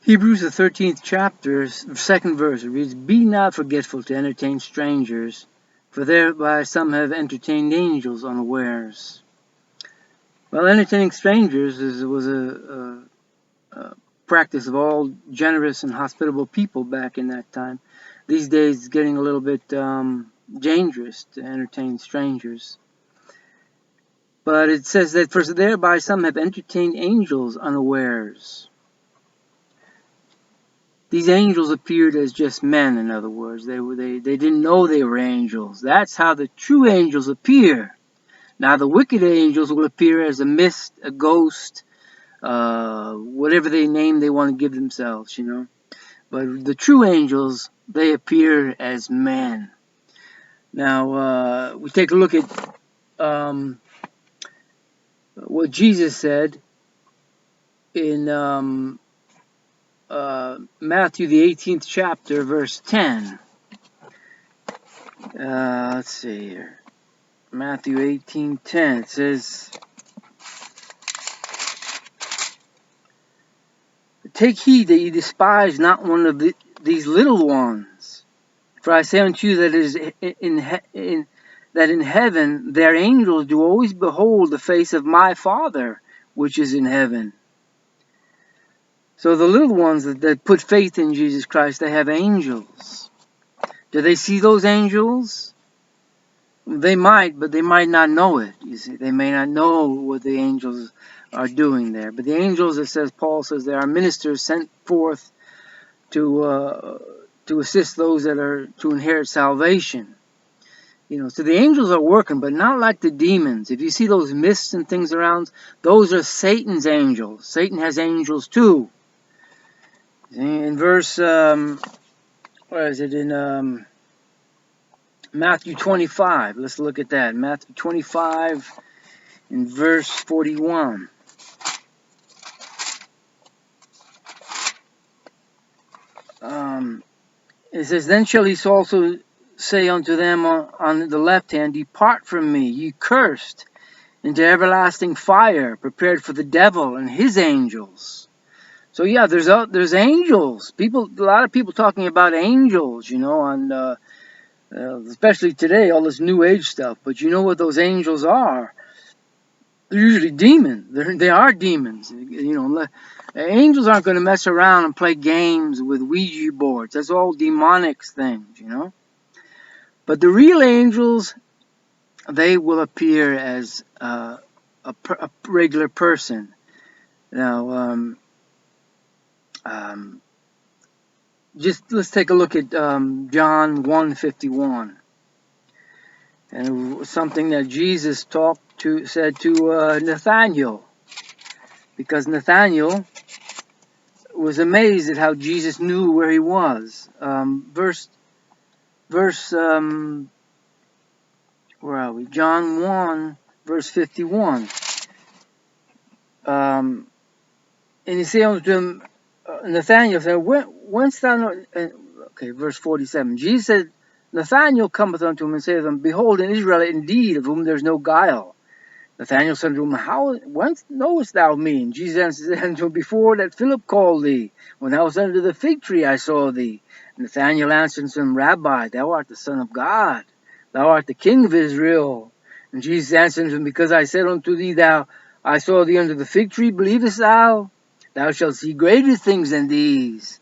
Hebrews, the 13th chapter, second verse, it reads, "Be not forgetful to entertain strangers, for thereby some have entertained angels unawares." Well, entertaining strangers was a practice of all generous and hospitable people back in that time. These days, it's getting a little bit dangerous to entertain strangers. But it says that for thereby some have entertained angels unawares. These angels appeared as just men, in other words. They didn't know they were angels. That's how the true angels appear. Now the wicked angels will appear as a mist, a ghost, whatever name they want to give themselves, But the true angels, they appear as men. Now, we take a look at what Jesus said in Matthew, the 18th chapter, verse 10. Let's see here. Matthew 18:10. It says, "Take heed that ye despise not one of these little ones. For I say unto you that in heaven their angels do always behold the face of my Father which is in heaven." So the little ones that put faith in Jesus Christ, they have angels. Do they see those angels? They might, but they might not know it. You see, they may not know what the angels are doing there. But the angels, Paul says, they are ministers sent forth to assist those that are to inherit salvation. So the angels are working, but not like the demons. If you see those mists and things around, those are Satan's angels. Satan has angels too. In verse, where is it? In Matthew 25. Let's look at that. Matthew 25 in verse 41. It says, "Then shall he also say unto them on the left hand, Depart from me, ye cursed, into everlasting fire, prepared for the devil and his angels." So yeah, there's angels. A lot of people talking about angels, on especially today, all this New Age stuff. But you know what those angels are? They're usually demons. They are demons. Angels aren't going to mess around and play games with Ouija boards. That's all demonic things, But the real angels, they will appear as a regular person. Now, just let's take a look at John 1:51, and it was something that Jesus said to Nathaniel, because Nathaniel was amazed at how Jesus knew where he was. Verse where are we? John 1, verse 51. And he said unto him, Nathanael said, "Whence thou?" Okay, verse 47. Jesus said, "Nathanael cometh unto him and saith unto him, Behold, an Israelite indeed, of whom there is no guile." Nathanael said unto him, "Whence knowest thou me?" And Jesus answered unto him, "Before that Philip called thee, when thou wast under the fig tree, I saw thee." And Nathanael answered unto him, "Rabbi, thou art the Son of God. Thou art the King of Israel." And Jesus answered unto him, "Because I said unto thee, I saw thee under the fig tree, believest thou? Thou shalt see greater things than these."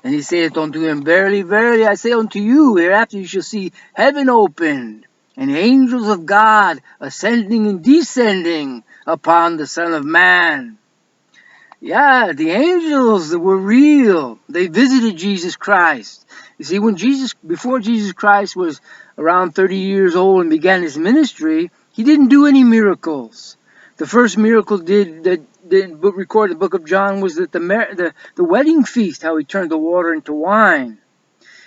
And he saith unto him, "Verily, verily, I say unto you, hereafter you shall see heaven opened, and angels of God ascending and descending upon the Son of Man." Yeah, the angels were real. They visited Jesus Christ. You see, before Jesus Christ was around 30 years old and began his ministry, he didn't do any miracles. The first miracle recorded in the book of John was that the wedding feast, how he turned the water into wine.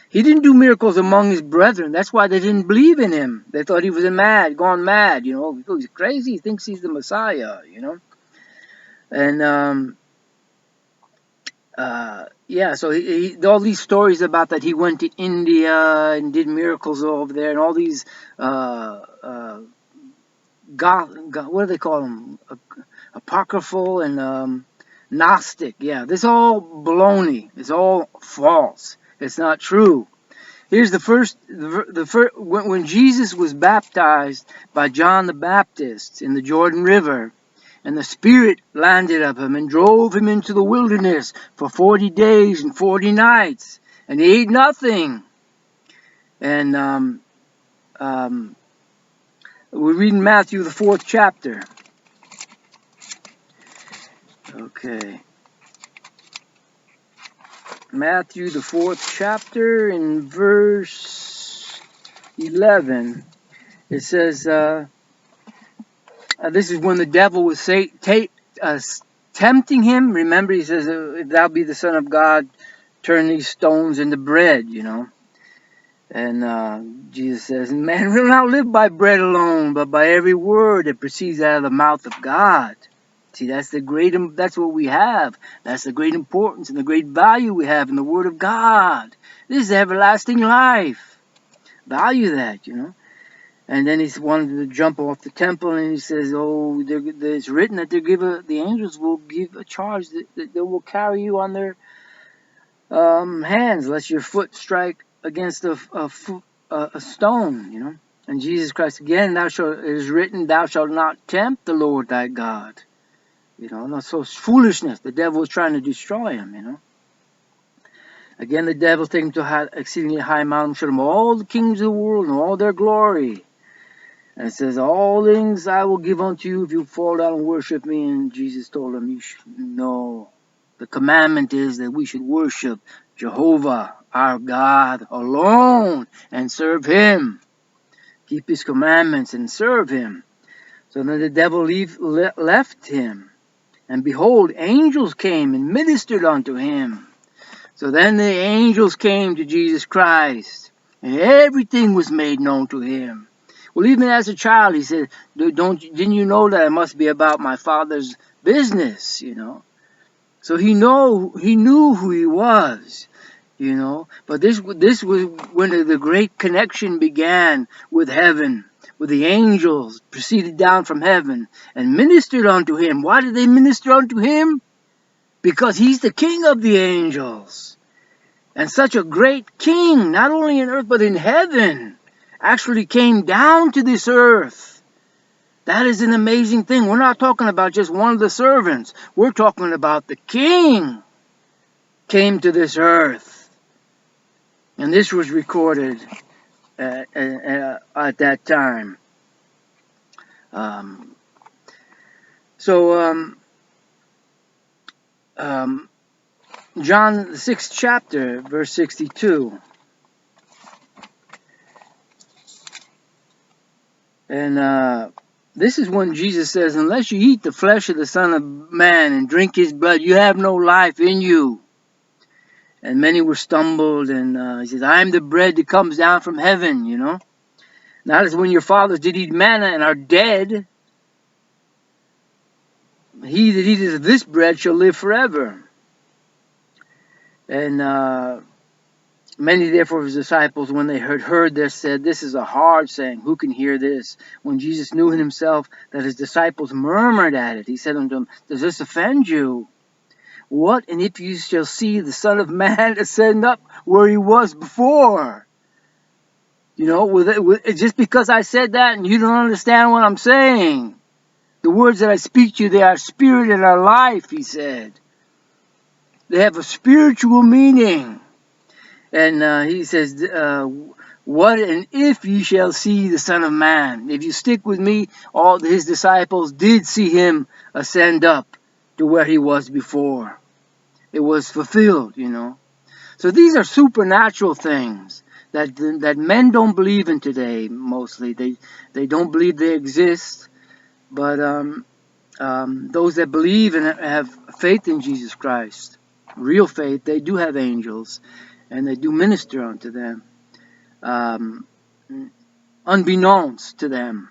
He didn't do miracles among his brethren. That's why they didn't believe in him. They thought he was gone mad, He's crazy. He thinks he's the Messiah, And so all these stories about that he went to India and did miracles over there, and all these what do they call them? Apocryphal and Gnostic. Yeah, this is all baloney. It's all false. It's not true. Here's the first, when Jesus was baptized by John the Baptist in the Jordan River, and the Spirit landed of him and drove him into the wilderness for 40 days and 40 nights, and he ate nothing. And we're reading Matthew, the 4th chapter. Okay. Matthew, the 4th chapter, in verse 11. It says, this is when the devil was tempting him. Remember, he says, if thou be the Son of God, turn these stones into bread, you know. And Jesus says, man will not live by bread alone, but by every word that proceeds out of the mouth of God. See, that's what we have. That's the great importance and the great value we have in the Word of God. This is everlasting life. Value that, you know. And then he wanted to jump off the temple, and he says, oh, it's written that the angels will give a charge that they will carry you on their hands, lest your foot strike against a stone, you know. And Jesus Christ, again, it is written, thou shalt not tempt the Lord thy God. You know, not so foolishness. The devil was trying to destroy him, you know. Again, the devil taken to an exceedingly high mountain, showed him all the kings of the world and all their glory. And it says, all things I will give unto you if you fall down and worship me. And Jesus told him, you should know. The commandment is that we should worship Jehovah, our God, alone, and serve him. Keep his commandments and serve him. So then the devil left him. And behold, angels came and ministered unto him. So then the angels came to Jesus Christ, and everything was made known to him. Well, even as a child, he said, didn't you know that it must be about my Father's business, you know? So he knew who he was, you know. But this was when the great connection began with heaven, with the angels proceeded down from heaven and ministered unto him. Why did they minister unto him? Because he's the king of the angels. And such a great king, not only in earth but in heaven, actually came down to this earth. That is an amazing thing. We're not talking about just one of the servants. We're talking about the king came to this earth. And this was recorded at that time. John, the 6th chapter, verse 62. And this is when Jesus says, unless you eat the flesh of the Son of Man and drink his blood, you have no life in you. And many were stumbled, and he says, I am the bread that comes down from heaven, you know. Not as when your fathers did eat manna and are dead. He that eateth of this bread shall live forever. And many therefore of his disciples, when they heard this, said, this is a hard saying. Who can hear this? When Jesus knew in himself that his disciples murmured at it, he said unto them, does this offend you? What, and if you shall see the Son of Man ascend up where he was before? You know, just because I said that and you don't understand what I'm saying. The words that I speak to you, they are spirit and are life, he said. They have a spiritual meaning. And he says, what, and if ye shall see the Son of Man. If you stick with me, all his disciples did see him ascend up to where he was before. It was fulfilled, you know. So these are supernatural things that men don't believe in today, mostly. They don't believe they exist. But those that believe and have faith in Jesus Christ, real faith, they do have angels, and they do minister unto them, unbeknownst to them,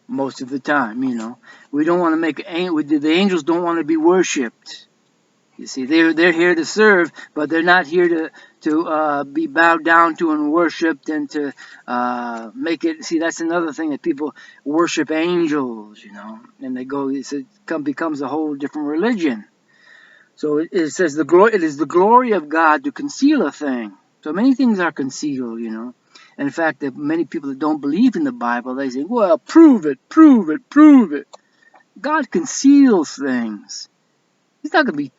most of the time, you know. We don't want to the angels don't want to be worshipped. You see, they're here to serve, but they're not here to be bowed down to and worshipped and to make it. See, that's another thing, that people worship angels, you know, and they go. It becomes a whole different religion. So it says it is the glory of God to conceal a thing. So many things are concealed, you know. And in fact, that many people that don't believe in the Bible, they say, well, prove it, prove it, prove it. God conceals things. He's not going to be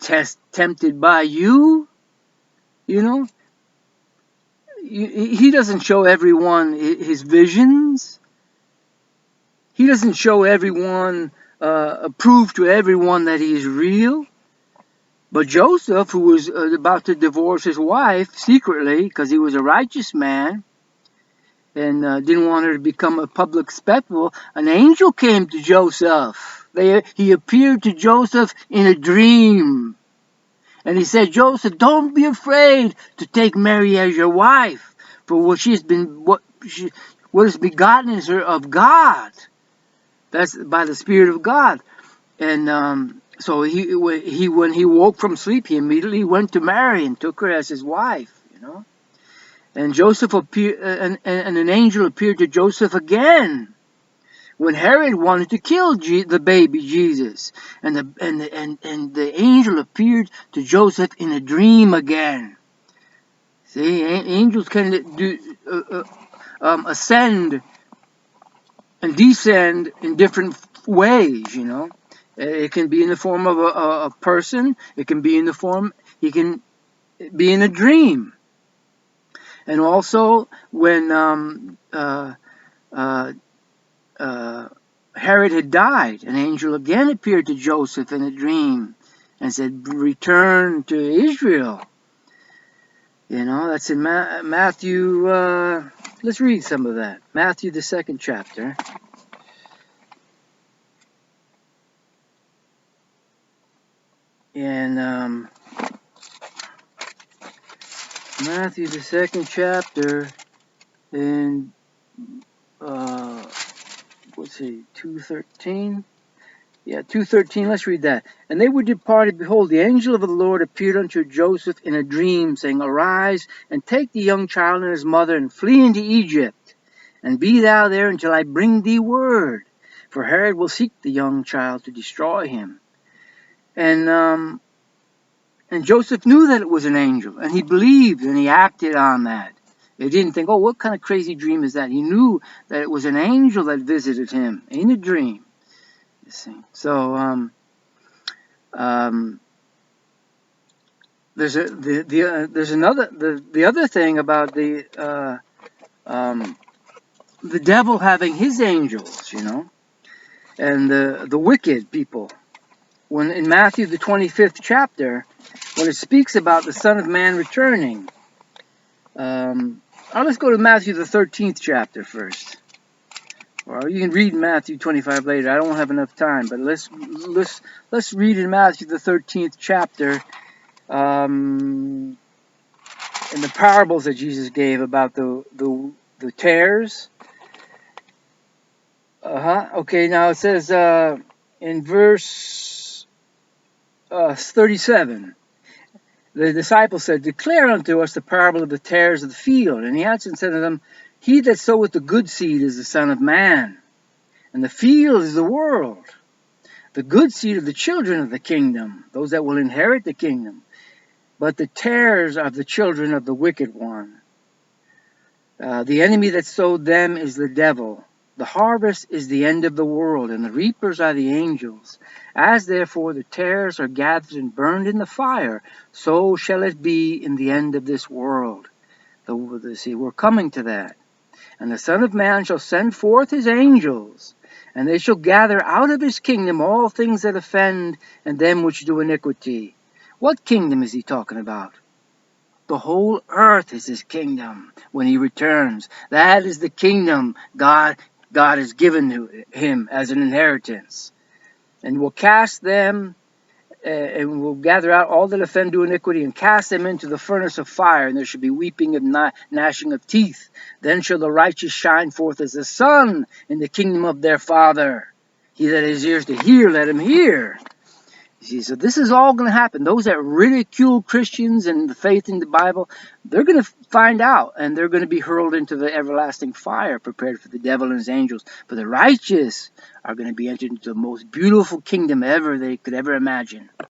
tempted by you, you know. He doesn't show everyone his visions. He doesn't show everyone, prove to everyone that he's real. But Joseph, who was about to divorce his wife secretly because he was a righteous man and didn't want her to become a public spectacle, an angel came to Joseph. He appeared to Joseph in a dream. And he said, Joseph, don't be afraid to take Mary as your wife, for what is begotten is her of God. That's by the Spirit of God. And so when he woke from sleep, he immediately went to Mary and took her as his wife, you know. And Joseph appeared, and an angel appeared to Joseph again when Herod wanted to kill the baby Jesus, and the angel appeared to Joseph in a dream again. See, angels can ascend and descend in different ways, you know. It can be in the form of a person. It can be in the form. He can be in a dream. And also, when Herod had died, an angel again appeared to Joseph in a dream and said, "Return to Israel." You know, that's in Matthew. Let's read some of that. Matthew, the 2nd chapter. And Matthew, the 2nd chapter, and let's see, 2:13. Yeah, 2:13. Let's read that. And they were departed. Behold, the angel of the Lord appeared unto Joseph in a dream, saying, Arise, and take the young child and his mother, and flee into Egypt, and be thou there until I bring thee word. For Herod will seek the young child to destroy him. And Joseph knew that it was an angel, and he believed, and he acted on that. He didn't think, oh, what kind of crazy dream is that? He knew that it was an angel that visited him in a dream. You see. So there's the other thing about the devil having his angels, you know, and the wicked people. When in Matthew the 25th chapter, when it speaks about the Son of Man returning. Let's go to Matthew the 13th chapter first. Well, you can read Matthew 25 later. I don't have enough time, but let's read in Matthew the 13th chapter, in the parables that Jesus gave about the tares. Okay, now it says in verse 37. The disciples said, Declare unto us the parable of the tares of the field. And he answered and said to them, He that soweth the good seed is the Son of Man, and the field is the world. The good seed are the children of the kingdom, those that will inherit the kingdom. But the tares are the children of the wicked one. The enemy that sowed them is the devil. The harvest is the end of the world, and the reapers are the angels. As therefore the tares are gathered and burned in the fire, so shall it be in the end of this world. See, we're coming to that. And the Son of Man shall send forth his angels, and they shall gather out of his kingdom all things that offend, and them which do iniquity. What kingdom is he talking about? The whole earth is his kingdom when he returns. That is the kingdom God has given to him as an inheritance. And will cast them, and will gather out all that offend to iniquity, and cast them into the furnace of fire, and there shall be weeping and gnashing of teeth. Then shall the righteous shine forth as the sun in the kingdom of their Father. He that has ears to hear, let him hear. You see, so this is all going to happen. Those that ridicule Christians and the faith in the Bible, they're going to find out, and they're going to be hurled into the everlasting fire prepared for the devil and his angels. But the righteous are going to be entered into the most beautiful kingdom ever they could ever imagine.